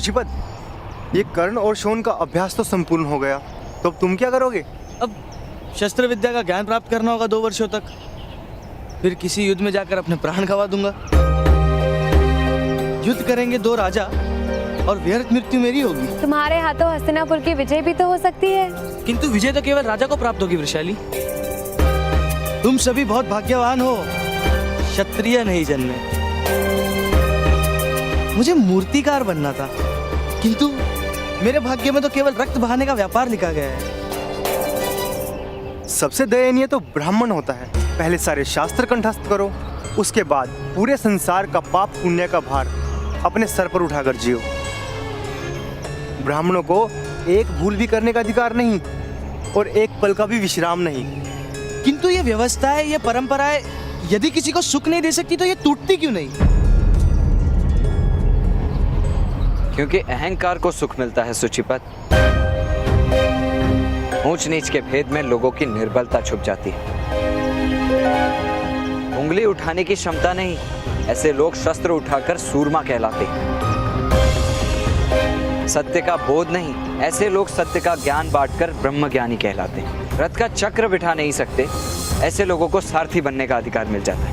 शुचिपद, ये कर्ण और शोन का अभ्यास तो संपूर्ण हो गया, तो अब तुम क्या करोगे? अब शस्त्र विद्या का ज्ञान प्राप्त करना होगा 2 वर्षों तक, फिर किसी युद्ध में जाकर अपने प्राण गंवा दूंगा। युद्ध करेंगे 2 राजा और व्यर्थ मृत्यु मेरी होगी। तुम्हारे हाथों हस्तिनापुर की विजय भी तो हो सकती है। किंतु विजय तो केवल राजा को प्राप्त होगी वृषाली। तुम सभी बहुत भाग्यवान हो, क्षत्रिय नहीं जन्मे। मुझे मूर्तिकार बनना था, किंतु मेरे भाग्य में तो केवल रक्त बहाने का व्यापार लिखा गया है। सबसे दयनीय तो ब्राह्मण होता है। पहले सारे शास्त्र कंठस्थ करो, उसके बाद पूरे संसार का पाप पुण्य का भार अपने सर पर उठाकर जियो। ब्राह्मणों को एक भूल भी करने का अधिकार नहीं और एक पल का भी विश्राम नहीं। किंतु ये व्यवस्थाएं, ये परंपराएं यदि किसी को सुख नहीं दे सकती तो ये टूटती क्यों नहीं? क्योंकि अहंकार को सुख मिलता है सुचिपत। ऊंच नीच के भेद में लोगों की निर्बलता छुप जाती है। उंगली उठाने की क्षमता नहीं, ऐसे लोग शस्त्र उठाकर सूरमा कहलाते हैं। सत्य का बोध नहीं, ऐसे लोग सत्य का ज्ञान बांटकर ब्रह्मज्ञानी कहलाते हैं। रथ का चक्र बिठा नहीं सकते, ऐसे लोगों को सारथी बनने का अधिकार मिल जाता है।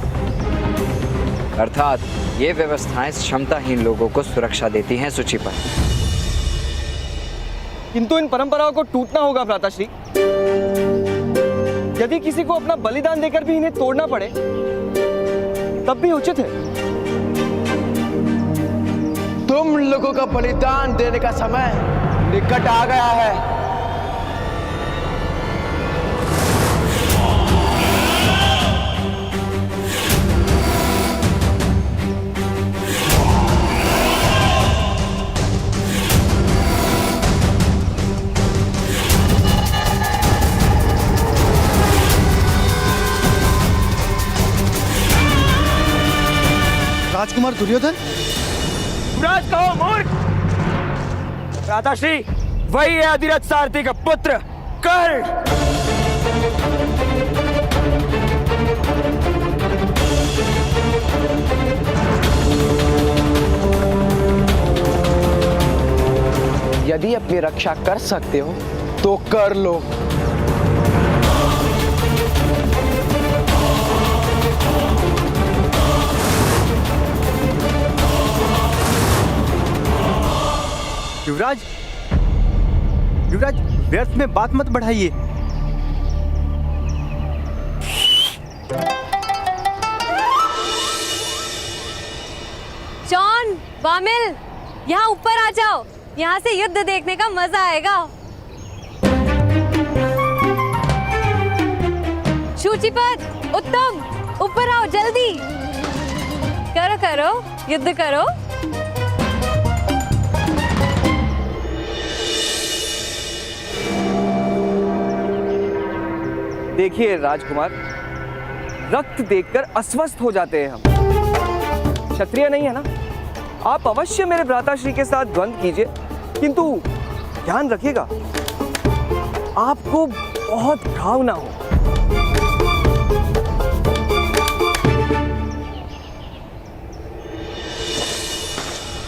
अर्थात ये व्यवस्थाएं क्षमताहीन लोगों को सुरक्षा देती हैं सुचिपत। किंतु इन परंपराओं को टूटना होगा भ्राताश्री। यदि किसी को अपना बलिदान देकर भी इन्हें तोड़ना पड़े तब भी उचित है। तुम लोगों का बलिदान देने का समय निकट आ गया है। राजकुमार दुर्योधन, युवराज कहो मूर्ख। भ्राताश्री, वही है अधिरथ सारथी का पुत्र कर्ण। यदि अपनी रक्षा कर सकते हो तो कर लो। युवराज, युवराज, व्यर्थ में बात मत बढ़ाइए। जॉन, वामिल, यहाँ ऊपर आ जाओ। यहाँ से युद्ध देखने का मजा आएगा। शुचिपद, उत्तम, ऊपर आओ जल्दी। करो करो, युद्ध करो। देखिए राजकुमार, रक्त देखकर अस्वस्थ हो जाते हैं हम। क्षत्रिय नहीं है ना? आप अवश्य मेरे भ्राताश्री के साथ द्वंद्व कीजिए, किंतु ध्यान रखिएगा आपको बहुत घाव ना हो।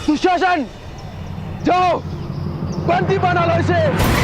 दुशासन, जाओ बंदी बना लो इसे।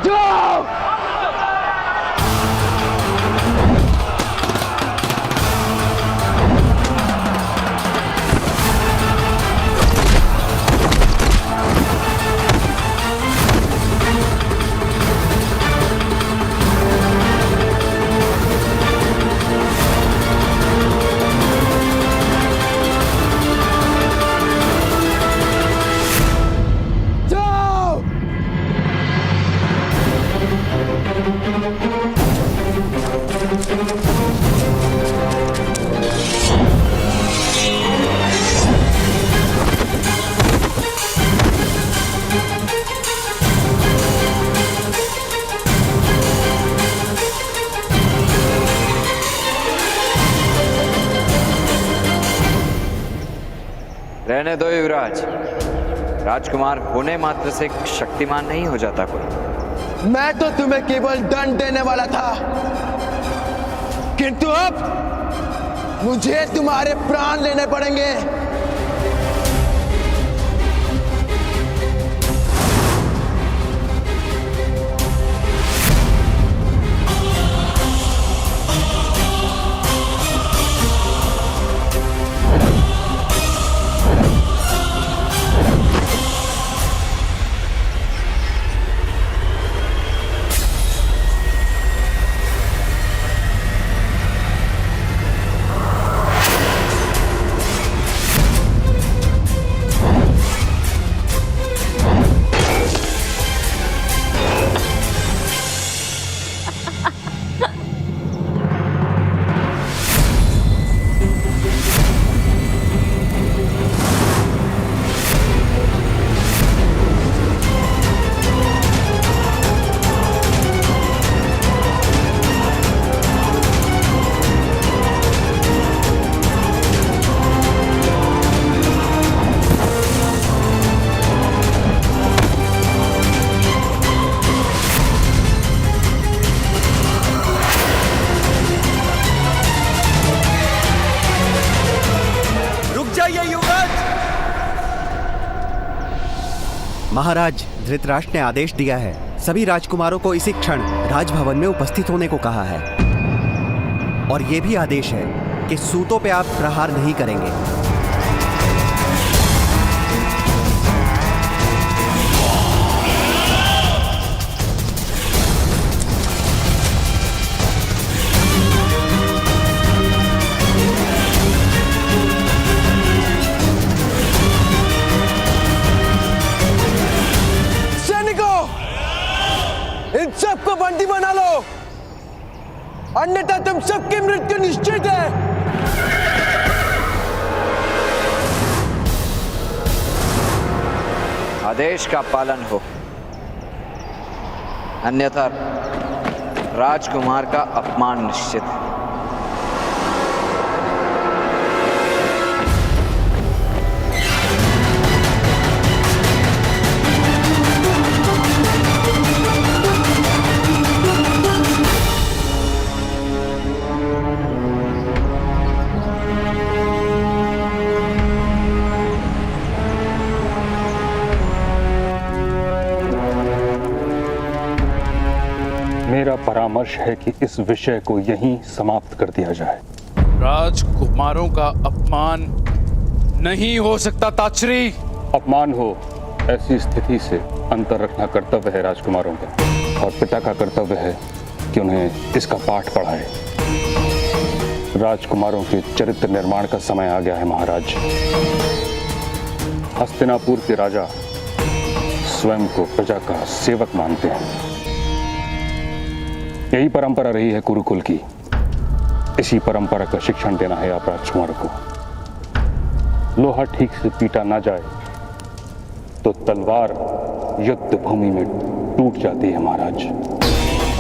जाओ। जाओ। रहने दो युवराज। राजकुमार होने मात्र से शक्तिमान नहीं हो जाता कोई। मैं तो तुम्हें केवल दंड देने वाला था, किंतु अब मुझे तुम्हारे प्राण लेने पड़ेंगे। महाराज, धृतराष्ट्र ने आदेश दिया है, सभी राजकुमारों को इसी क्षण राजभवन में उपस्थित होने को कहा है। और यह भी आदेश है कि सूतों पे आप प्रहार नहीं करेंगे। इन सबको बंदी बना लो, अन्यथा तुम सबकी मृत्यु निश्चित है। आदेश का पालन हो, अन्यथा राजकुमार का अपमान निश्चित है। मेरा परामर्श है कि इस विषय को यहीं समाप्त कर दिया जाए। राजकुमारों का अपमान नहीं हो सकता ताचरी। अपमान हो ऐसी स्थिति से अंतर रखना कर्तव्य है राजकुमारों का, और पिता का कर्तव्य है कि उन्हें इसका पाठ पढ़ाए। राजकुमारों के चरित्र निर्माण का समय आ गया है महाराज। हस्तिनापुर के राजा स्वयं को प्रजा का सेवक मानते हैं। यही परंपरा रही है कुरुकुल की। इसी परंपरा का शिक्षण देना है आप राजकुमार को। लोहा ठीक से पीटा ना जाए तो तलवार युद्ध भूमि में टूट जाती है महाराज।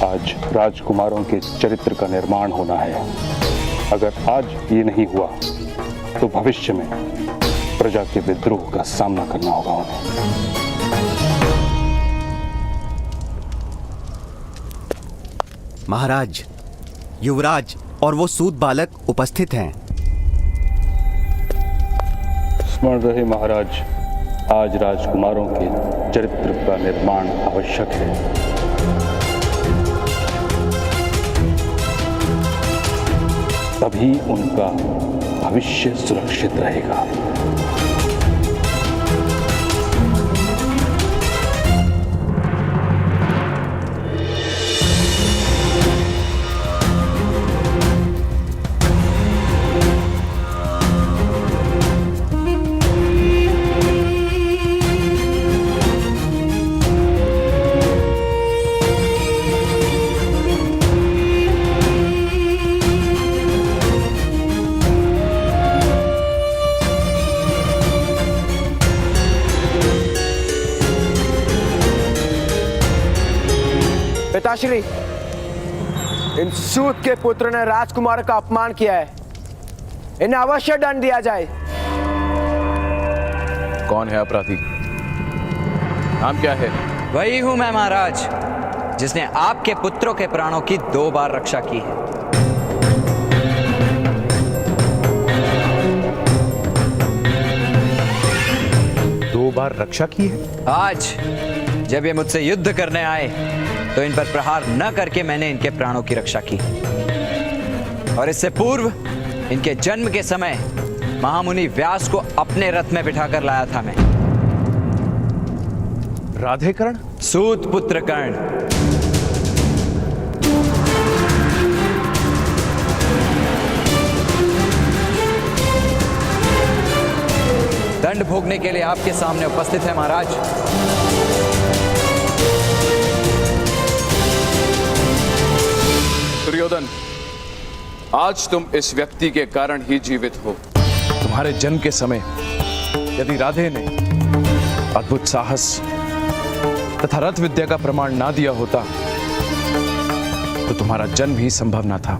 आज राजकुमारों के चरित्र का निर्माण होना है। अगर आज ये नहीं हुआ तो भविष्य में प्रजा के विद्रोह का सामना करना होगा उन्हें। महाराज, युवराज और वो सूत बालक उपस्थित हैं। स्मरण रहे महाराज, आज राजकुमारों के चरित्र का निर्माण आवश्यक है। तभी उनका भविष्य सुरक्षित रहेगा। पिताश्री, इन सूत के पुत्र ने राजकुमार का अपमान किया है, इन्हें अवश्य दंड दिया जाए। कौन है अपराधी? नाम क्या है? वही हूं मैं महाराज, जिसने आपके पुत्रों के प्राणों की 2 बार रक्षा की है। दो बार रक्षा की है? आज जब ये मुझसे युद्ध करने आए तो इन पर प्रहार न करके मैंने इनके प्राणों की रक्षा की, और इससे पूर्व इनके जन्म के समय महामुनि व्यास को अपने रथ में बिठाकर लाया था मैं। राधे कर्ण? सूत पुत्र कर्ण। दंड भोगने के लिए आपके सामने उपस्थित है महाराज। दुर्योधन, आज तुम इस व्यक्ति के कारण ही जीवित हो। तुम्हारे जन्म के समय यदि राधे ने अद्भुत साहस तथा रथ विद्या का प्रमाण ना दिया होता तो तुम्हारा जन्म ही संभव ना था।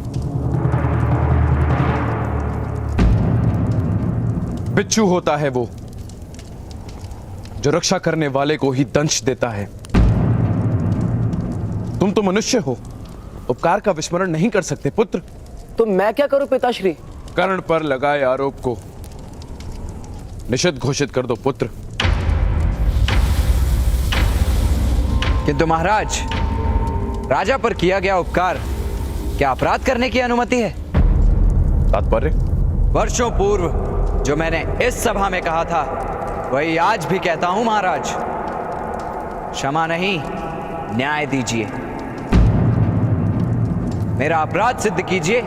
बिच्छू होता है वो जो रक्षा करने वाले को ही दंश देता है। तुम तो मनुष्य हो, उपकार का विस्मरण नहीं कर सकते पुत्र। तो मैं क्या करूं पिताश्री? कर्ण पर लगाए आरोप को निषिद्ध घोषित कर दो पुत्र। किंतु महाराज, राजा पर किया गया उपकार क्या अपराध करने की अनुमति है? तात्पर्य? वर्षों पूर्व जो मैंने इस सभा में कहा था वही आज भी कहता हूं महाराज। क्षमा नहीं, न्याय दीजिए। मेरा अपराध सिद्ध कीजिए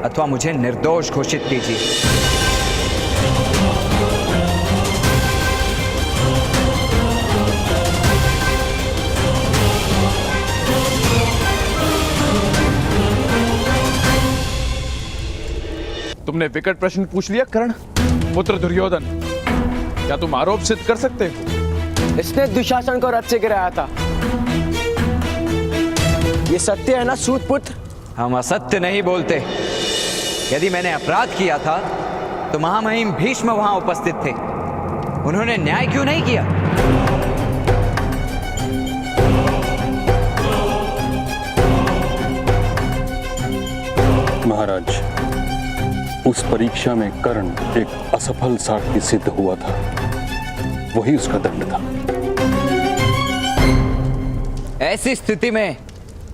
अथवा मुझे निर्दोष घोषित कीजिए। तुमने विकट प्रश्न पूछ लिया कर्ण। पुत्र दुर्योधन, क्या तुम आरोप सिद्ध कर सकते हो? इसने दुशासन को रथ से गिराया था, ये सत्य है ना सूत पुत्र? हम असत्य नहीं बोलते। यदि मैंने अपराध किया था तो महामहिम भीष्म वहां उपस्थित थे, उन्होंने न्याय क्यों नहीं किया? महाराज, उस परीक्षा में कर्ण एक असफल सारथी सिद्ध हुआ था, वही उसका दंड था। ऐसी स्थिति में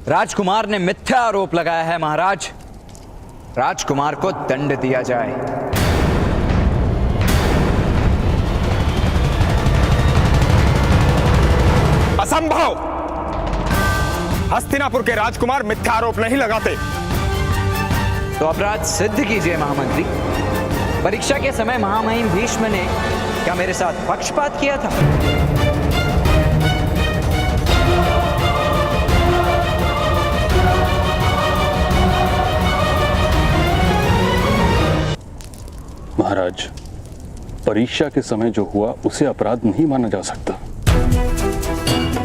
राजकुमार ने मिथ्या आरोप लगाया है महाराज। राजकुमार को दंड दिया जाए। असंभव! हस्तिनापुर के राजकुमार मिथ्या आरोप नहीं लगाते। तो अपराध सिद्ध कीजिए महामंत्री। परीक्षा के समय महामहिम भीष्म ने क्या मेरे साथ पक्षपात किया था? महाराज, परीक्षा के समय जो हुआ उसे अपराध नहीं माना जा सकता।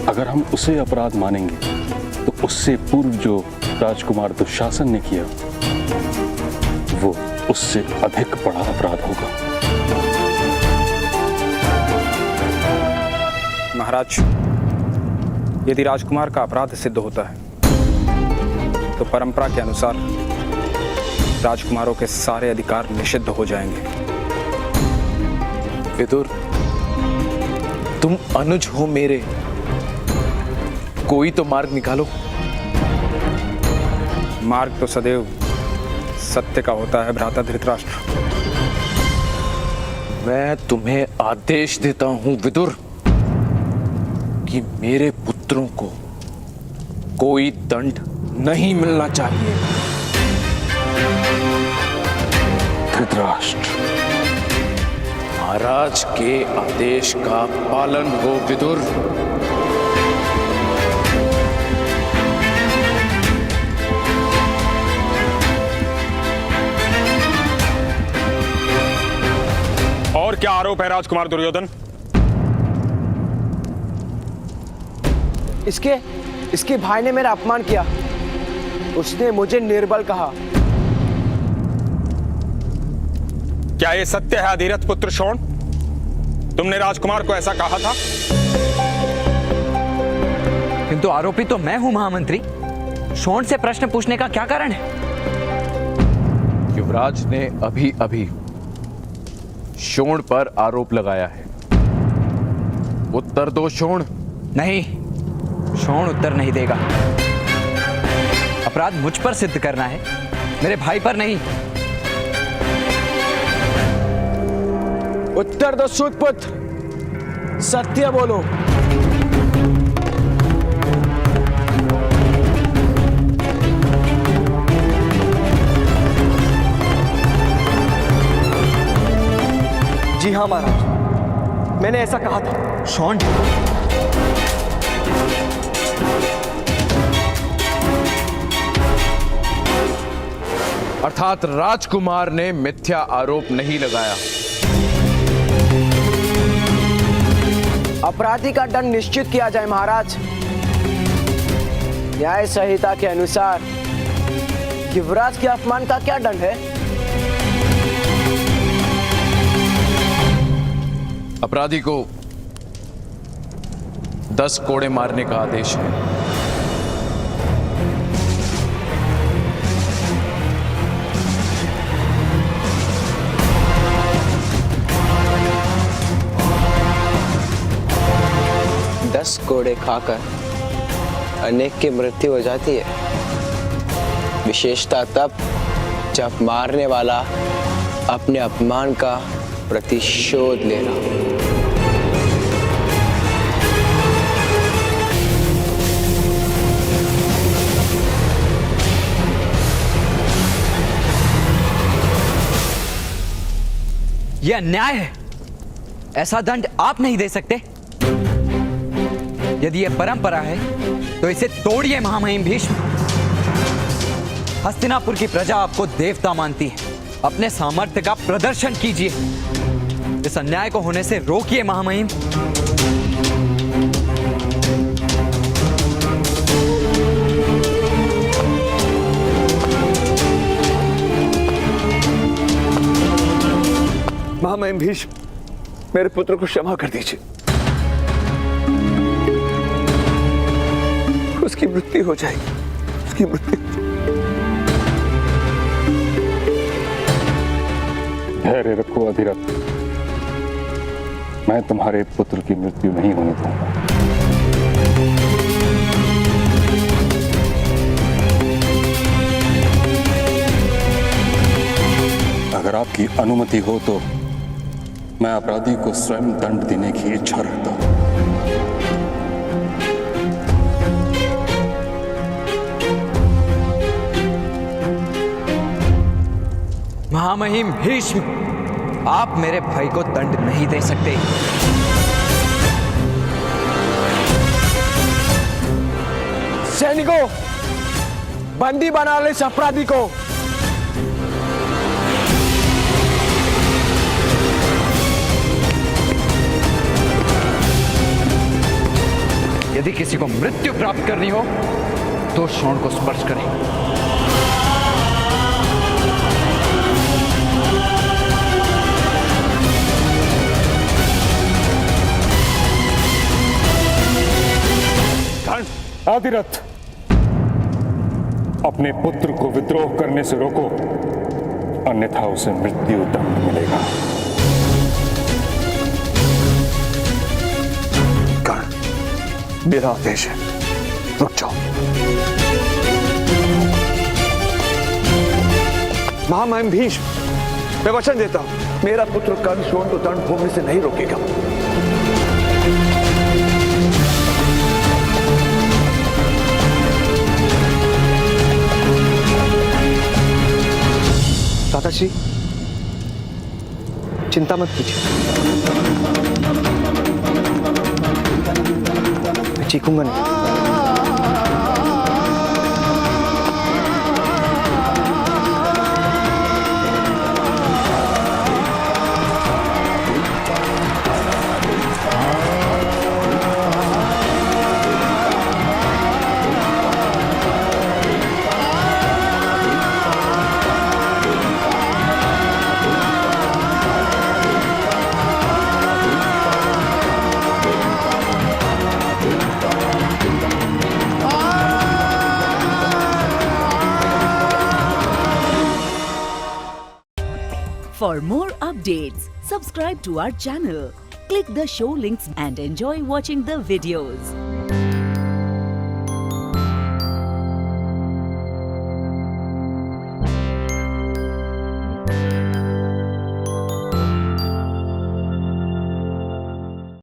अगर हम उसे अपराध मानेंगे तो उससे पूर्व जो राजकुमार दुशासन ने किया वो उससे अधिक बड़ा अपराध होगा। महाराज, यदि राजकुमार का अपराध सिद्ध होता है तो परंपरा के अनुसार राजकुमारों के सारे अधिकार निषिद्ध हो जाएंगे। विदुर, तुम अनुज हो मेरे, कोई तो मार्ग निकालो। मार्ग तो सदैव सत्य का होता है भ्राता धृतराष्ट्र। मैं तुम्हें आदेश देता हूं विदुर कि मेरे पुत्रों को कोई दंड नहीं मिलना चाहिए। धृतराष्ट्र, महाराज के आदेश का पालन हो विदुर। और क्या आरोप है राजकुमार दुर्योधन? इसके भाई ने मेरा अपमान किया। उसने मुझे निर्बल कहा। क्या ये सत्य है अधिरथ पुत्र शोण? तुमने राजकुमार को ऐसा कहा था? किंतु आरोपी तो मैं हूं महामंत्री। शोण से प्रश्न पूछने का क्या कारण है? युवराज ने अभी अभी शोण पर आरोप लगाया है। उत्तर दो शोण। नहीं, शोण उत्तर नहीं देगा। अपराध मुझ पर सिद्ध करना है, मेरे भाई पर नहीं। उत्तर दो सूतपुत्र, सत्य बोलो। जी हाँ महाराज, मैंने ऐसा कहा था। शोण, अर्थात राजकुमार ने मिथ्या आरोप नहीं लगाया। अपराधी का दंड निश्चित किया जाए महाराज। न्याय संहिता के अनुसार युवराज के अपमान का क्या दंड है? अपराधी को 10 कोड़े मारने का आदेश है। कोड़े खाकर अनेक की मृत्यु हो जाती है। विशेषता तब जब मारने वाला अपने अपमान का प्रतिशोध ले रहा हो। यह अन्याय है। ऐसा दंड आप नहीं दे सकते। यदि यह परंपरा है तो इसे तोड़िए महामहिम भीष्म। हस्तिनापुर की प्रजा आपको देवता मानती है। अपने सामर्थ्य का प्रदर्शन कीजिए। इस अन्याय को होने से रोकिए महामहिम। महामहिम भीष्म, मेरे पुत्र को क्षमा कर दीजिए। उसकी मृत्यु हो जाएगी, उसकी मृत्यु। धैर्य रखो अधिरथ, मैं तुम्हारे पुत्र की मृत्यु नहीं होने दूंगा। अगर आपकी अनुमति हो तो मैं अपराधी को स्वयं दंड देने की इच्छा रखता हूं। महामहिम भीष्म, आप मेरे भाई को दंड नहीं दे सकते। सैनिकों, बंदी बना ले इस अपराधी को। यदि किसी को मृत्यु प्राप्त करनी हो तो शोण को स्पर्श करें। अधिरथ, अपने पुत्र को विद्रोह करने से रोको, अन्यथा उसे मृत्यु दंड मिलेगा। मेरा आदेश है, रुक जाओ। महामहिम भीष्म, मैं वचन देता हूं, मेरा पुत्र कर्ण शोण को रणभूमि से नहीं रोकेगा। दादाश्री, चिंता मत कीजिए, मैं चीखूंगा नहीं। For more updates, subscribe to our channel, click the show links and enjoy watching the videos.